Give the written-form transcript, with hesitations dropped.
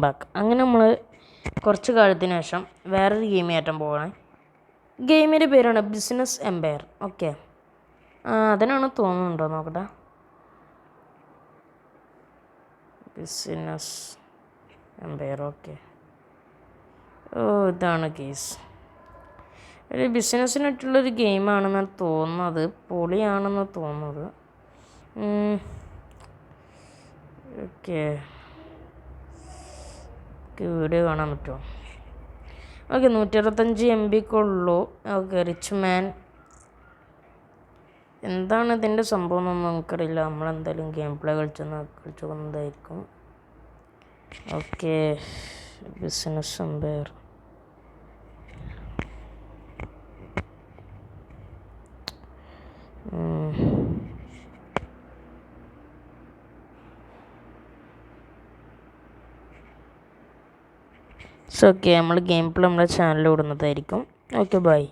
Back. അങ്ങനെ നമ്മൾ കുറച്ച് കാലത്തിന് ശേഷം വേറൊരു ഗെയിം കയറ്റാൻ പോവാണ്. ഗെയിമിൻ്റെ പേരാണ് ബിസിനസ് എംപയർ. ഓക്കെ, അതിനാണ് തോന്നുന്നുണ്ടോ നോക്കട്ടെ. Business empire. ഓക്കെ, ഇതാണ് കേസ്. ഒരു ബിസിനസ്സിനായിട്ടുള്ളൊരു ഗെയിമാണെന്നാണ് തോന്നുന്നത്. പൊളിയാണെന്ന് തോന്നുന്നത്. ഓക്കെ, വീഡിയോ കാണാൻ പറ്റുമോ? ഓക്കെ, 165 MB ഉള്ളൂ. ഓക്കെ, റിച്ച് മാൻ. എന്താണ് ഇതിൻ്റെ സംഭവം എന്നൊന്നും നമുക്കറിയില്ല. നമ്മളെന്തായാലും ഗെയിം പ്ലേ കളിച്ചു പോകുന്നതായിരിക്കും. Okay, business empire. ഓക്കെ, നമ്മൾ ഗെയിം പ്ലേ നമ്മുടെ ചാനലിൽ ഇടുന്നതായിരിക്കും. Okay, by.